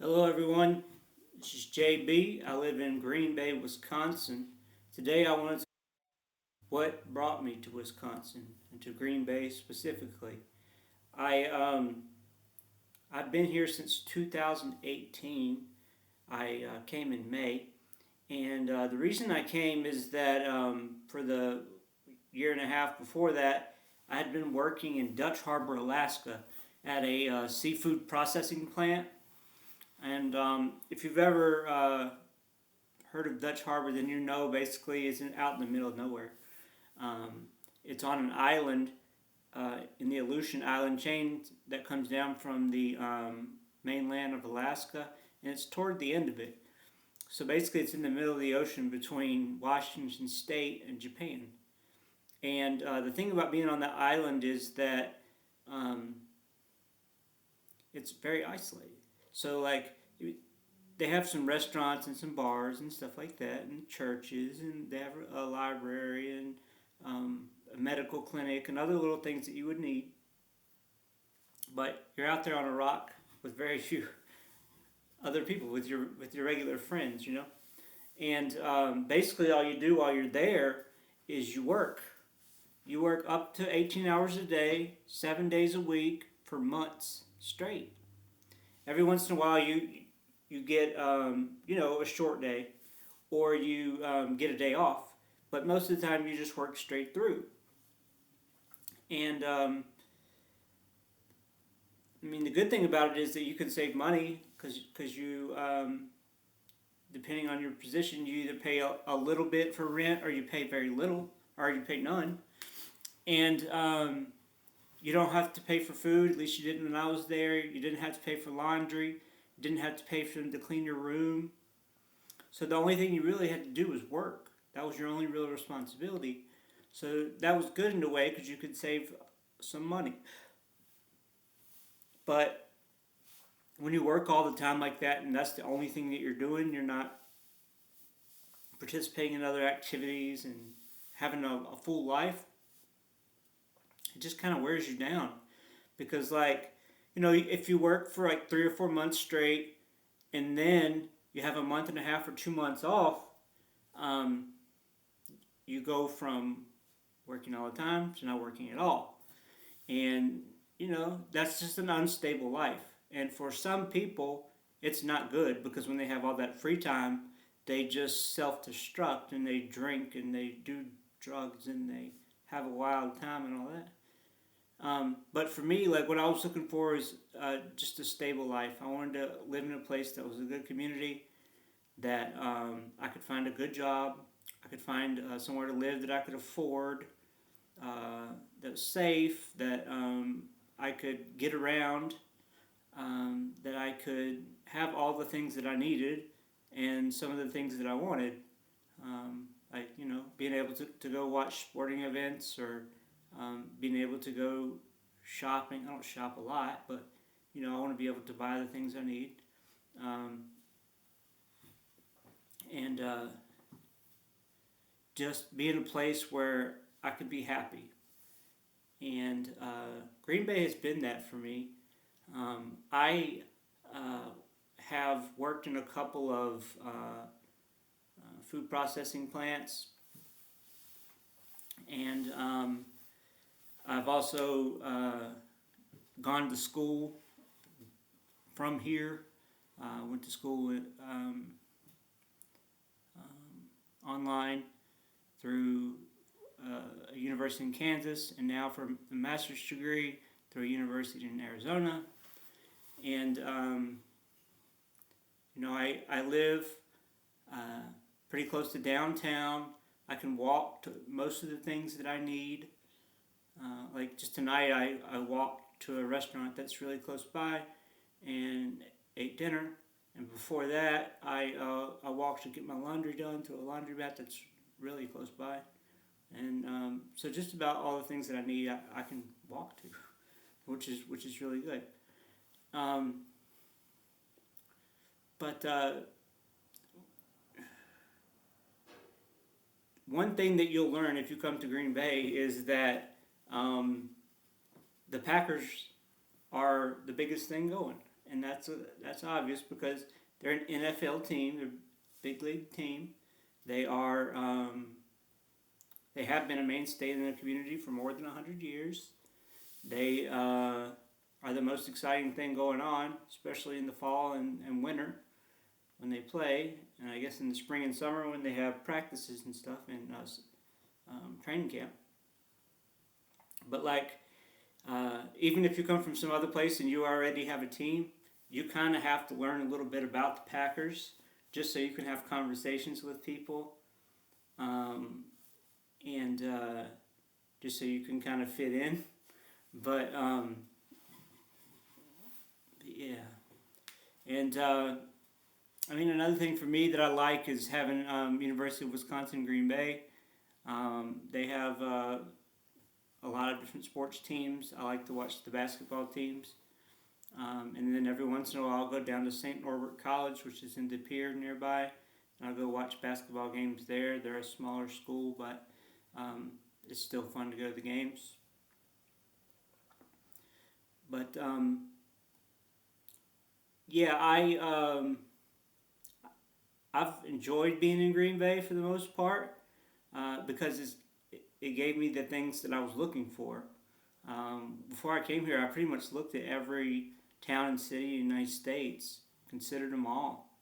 Hello, everyone. This is JB. I live in Green Bay, Wisconsin. Today, I wanted to what brought me to Wisconsin and to Green Bay specifically. I I've been here since 2018. I came in May, and the reason I came is that for the year and a half before that, I had been working in Dutch Harbor, Alaska, at a seafood processing plant. And if you've ever heard of Dutch Harbor, then you know basically it's out in the middle of nowhere. Um, it's on an island in the Aleutian Island chain that comes down from the mainland of Alaska, and it's toward the end of it. So basically, it's in the middle of the ocean between Washington State and Japan. And the thing about being on that island is that um, it's very isolated. So, like, they have some restaurants and some bars and stuff like that, and churches, and they have a library and a medical clinic and other little things that you would need. But you're out there on a rock with very few other people, with your regular friends, you know. And basically, all you do while you're there is you work. You work up to 18 hours a day, 7 days a week for months straight. Every once in a while, you get a short day, or you get a day off. But most of the time, you just work straight through. And I mean, the good thing about it is that you can save money because you, depending on your position, you either pay a little bit for rent, or you pay very little, or you pay none. And you don't have to pay for food. At least you didn't when I was there. You didn't have to pay for laundry. You didn't have to pay for them to clean your room. So the only thing you really had to do was work. That was your only real responsibility. So that was good in a way because you could save some money. But when you work all the time like that and that's the only thing that you're doing, you're not participating in other activities and having a full life, it just kind of wears you down. Because, like, if you work for like 3 or 4 months straight and then you have a month and a half or 2 months off, um, you go from working all the time to not working at all. And, that's just an unstable life. And for some people, it's not good because when they have all that free time, they just self destruct and they drink and they do drugs and they have a wild time and all that. But for me, like what I was looking for is just a stable life. I wanted to live in a place that was a good community, that I could find a good job, I could find somewhere to live that I could afford, that was safe, that I could get around, that I could have all the things that I needed and some of the things that I wanted. Like, being able to go watch sporting events, or being able to go shopping. I don't shop a lot, but I want to be able to buy the things I need, and just be in a place where I could be happy. And Green Bay has been that for me. I have worked in a couple of food processing plants, and I've also gone to school from here. Went to school online through a university in Kansas, and now for a master's degree through a university in Arizona. And I live pretty close to downtown. I can walk to most of the things that I need. Like just tonight, I walked to a restaurant that's really close by and ate dinner. And before that, I walked to get my laundry done to a laundromat that's really close by. And so just about all the things that I need, I can walk to, which is really good. Um, but one thing that you'll learn if you come to Green Bay is that the Packers are the biggest thing going. and that's obvious because they're an NFL team, they're a big league team. They are they have been a mainstay in the community for more than 100 years. They are the most exciting thing going on, especially in the fall and winter when they play, and I guess in the spring and summer when they have practices and stuff in training camp. But even if you come from some other place and you already have a team, you kind of have to learn a little bit about the Packers just so you can have conversations with people, and just so you can kind of fit in. But yeah, and I mean, another thing for me that I like is having University of Wisconsin Green Bay. They have a lot of different sports teams. I like to watch the basketball teams. And then every once in a while I'll go down to St. Norbert College, which is in De Pere nearby, and I'll go watch basketball games there. They're a smaller school, but it's still fun to go to the games. But yeah, I've enjoyed being in Green Bay for the most part because it gave me the things that I was looking for. Before I came here, I pretty much looked at every town and city in the United States, considered them all,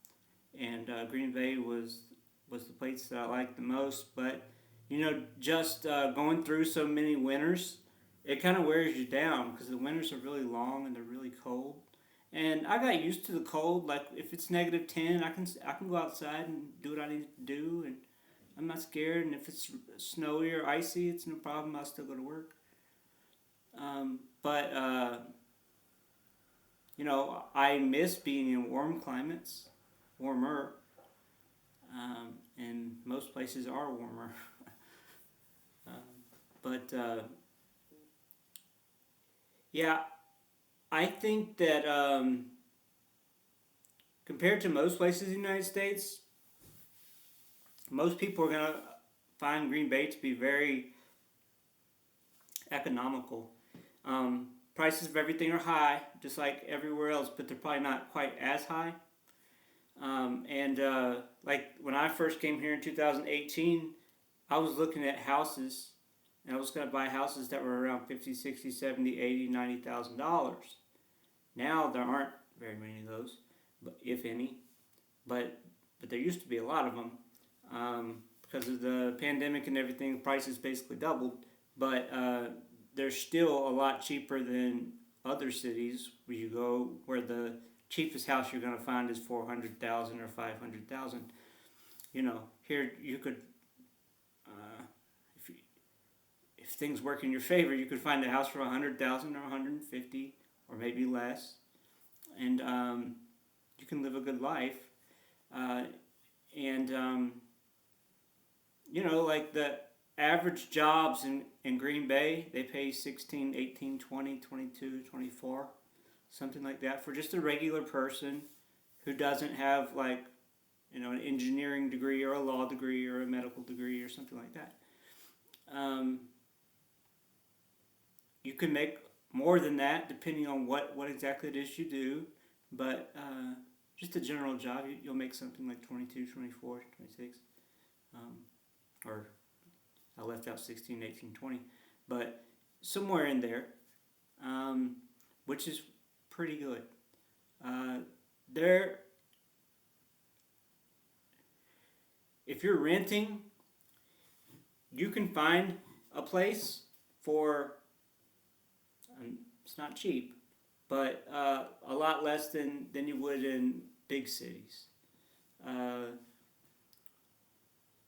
and Green Bay was the place that I liked the most. But just going through so many winters, it kind of wears you down because the winters are really long and they're really cold. And I got used to the cold. Like if it's -10, I can go outside and do what I need to do, and I'm not scared. And if it's snowy or icy, it's no problem. I'll still go to work. But I miss being in warm climates, warmer, and most places are warmer. But yeah, I think that compared to most places in the United States, most people are going to find Green Bay to be very economical. Prices of everything are high, just like everywhere else, but they're probably not quite as high. And like when I first came here in 2018, I was looking at houses, and I was going to buy houses that were around 50, 60, 70, 80, $90,000. Now there aren't very many of those, but if any. But there used to be a lot of them. Because of the pandemic and everything, prices basically doubled. But they're still a lot cheaper than other cities where you go, where the cheapest house you're going to find is 400,000 or 500,000. Here you could, if things work in your favor, you could find a house for 100,000 or 150 or maybe less, and you can live a good life. And like the average jobs in Green Bay, they pay 16, 18, 20, 22, 24, something like that for just a regular person who doesn't have an engineering degree or a law degree or a medical degree or something like that. You can make more than that depending on what exactly it is you do, but just a general job, you'll make something like 22, 24, 26, or I left out 16, 18, 20, but somewhere in there, which is pretty good. If you're renting, you can find a place for, it's not cheap, but a lot less than you would in big cities.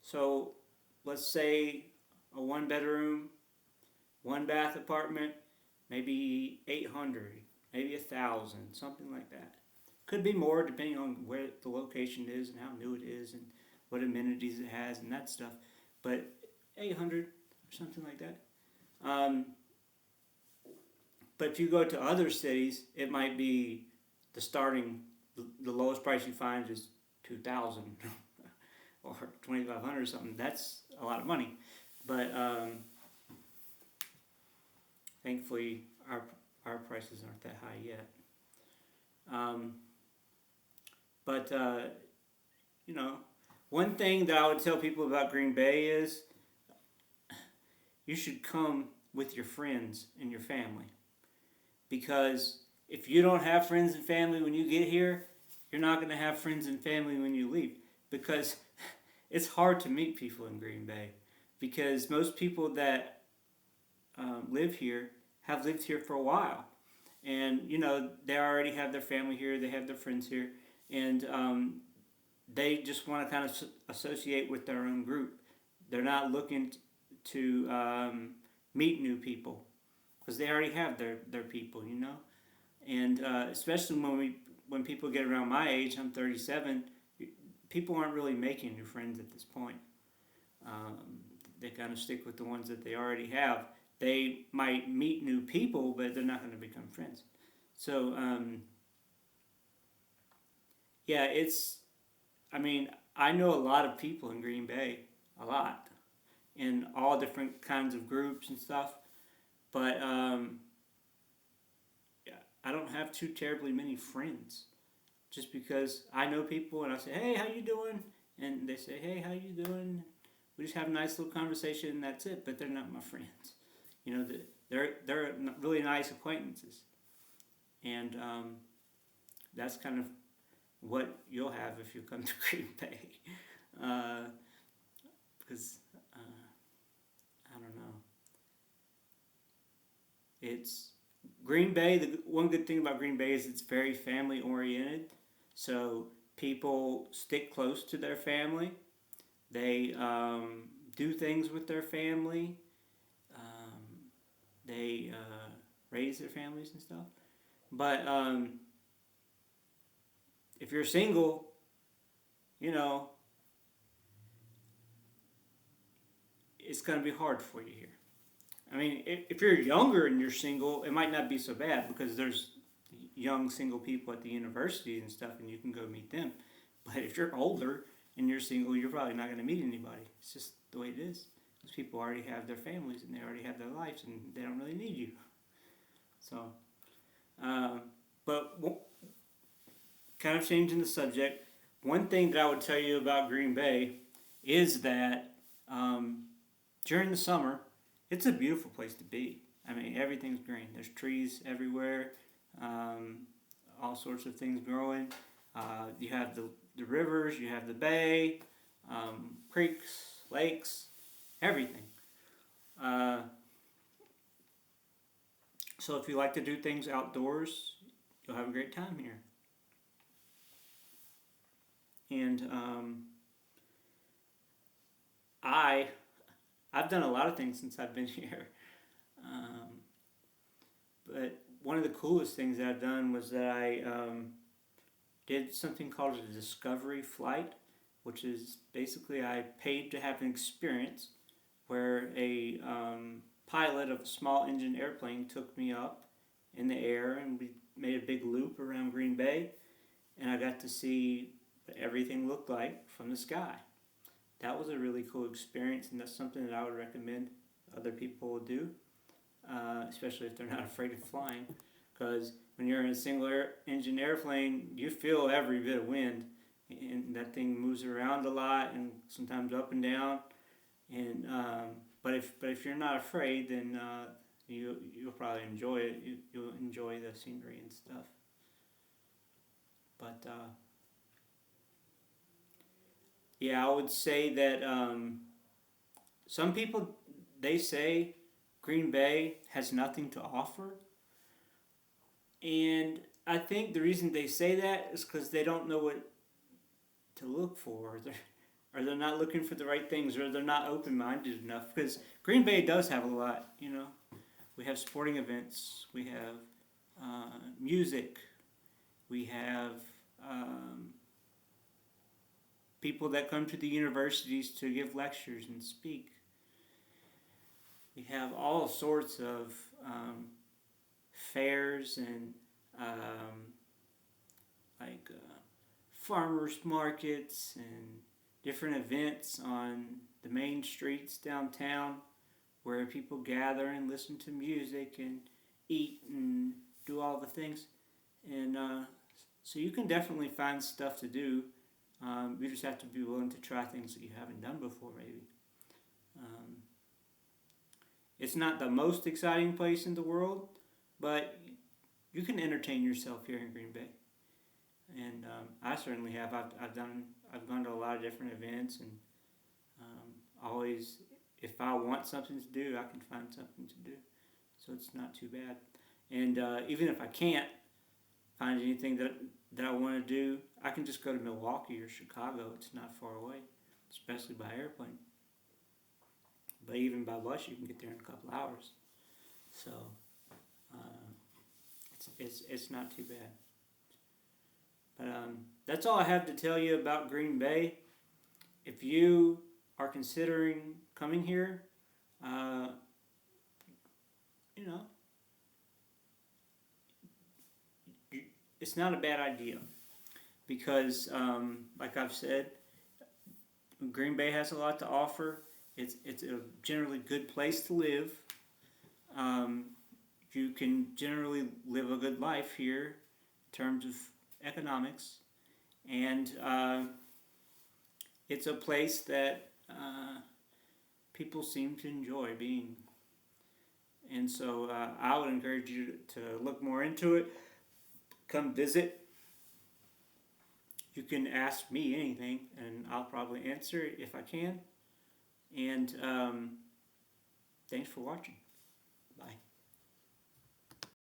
So let's say a one bedroom, one bath apartment, maybe 800, maybe 1,000, something like that. Could be more depending on where the location is and how new it is and what amenities it has and that stuff. But 800 or something like that. But if you go to other cities, it might be the lowest price you find is 2,000 or 2,500 or something. That's a lot of money. But thankfully, our prices aren't that high yet. Um, but you know, one thing that I would tell people about Green Bay is you should come with your friends and your family, because if you don't have friends and family when you get here, you're not going to have friends and family when you leave, because it's hard to meet people in Green Bay, because most people that live here have lived here for a while, and they already have their family here, they have their friends here, and they just want to kind of associate with their own group. They're not looking to meet new people, because they already have their people, and especially when people get around my age, I'm 37. People aren't really making new friends at this point. Um, they kind of stick with the ones that they already have. They might meet new people, but they're not going to become friends. So yeah, I mean, I know a lot of people in Green Bay, a lot, in all different kinds of groups and stuff. But yeah, I don't have too terribly many friends, just because I know people and I say, "Hey, how you doing?" And they say, "Hey, how you doing?" We just have a nice little conversation, and that's it. But they're not my friends. They're really nice acquaintances, and that's kind of what you'll have if you come to Green Bay, because I don't know. It's Green Bay. The one good thing about Green Bay is it's very family oriented, so people stick close to their family. They do things with their family. Um, they raise their families and stuff. But if you're single, you know, it's going to be hard for you here. I mean, if you're younger and you're single, it might not be so bad, because there's young single people at the universities and stuff, and you can go meet them. But if you're older and you're single, you're probably not going to meet anybody. It's just the way it is. Because people already have their families and they already have their lives, and they don't really need you. So, uh, but kind of changing the subject, one thing that I would tell you about Green Bay is that during the summer, it's a beautiful place to be. I mean, everything's green. There's trees everywhere, um, all sorts of things growing. You have the rivers, you have the bay, creeks, lakes, everything. Uh, so if you like to do things outdoors, you'll have a great time here. And I I've done a lot of things since I've been here. Um, but one of the coolest things that I've done was that I did something called a discovery flight, which is basically I paid to have an experience where a pilot of a small engine airplane took me up in the air, and we made a big loop around Green Bay, and I got to see what everything looked like from the sky. That was a really cool experience, and that's something that I would recommend other people do, especially if they're not afraid of flying. Because when you're in a single engine airplane, you feel every bit of wind, and that thing moves around a lot, and sometimes up and down. And but if you're not afraid, then you'll probably enjoy it. You'll enjoy the scenery and stuff. But yeah, I would say that some people, they say Green Bay has nothing to offer, and I think the reason they say that is because they don't know what to look for, or they're not looking for the right things, or they're not open minded enough. Because Green Bay does have a lot. We have sporting events, we have music, we have um, people that come to the universities to give lectures and speak. We have all sorts of fairs and um, like farmers markets and different events on the main streets downtown, where people gather and listen to music and eat and do all the things. And So you can definitely find stuff to do. You just have to be willing to try things that you haven't done before, maybe. Um, it's not the most exciting place in the world, but you can entertain yourself here in Green Bay, and I certainly have. I've gone to a lot of different events, and always, if I want something to do, I can find something to do. So it's not too bad. And even if I can't find anything that I want to do, I can just go to Milwaukee or Chicago. It's not far away, especially by airplane. But even by bus, you can get there in a couple hours. So uh, it's not too bad. But that's all I have to tell you about Green Bay. If you are considering coming here, uh, you know, it's not a bad idea because, like I've said, Green Bay has a lot to offer. It's a generally good place to live. Um, you can generally live a good life here in terms of economics, and it's a place that people seem to enjoy being. And so I would encourage you to look more into it. Come visit. You can ask me anything, and I'll probably answer it if I can. And thanks for watching.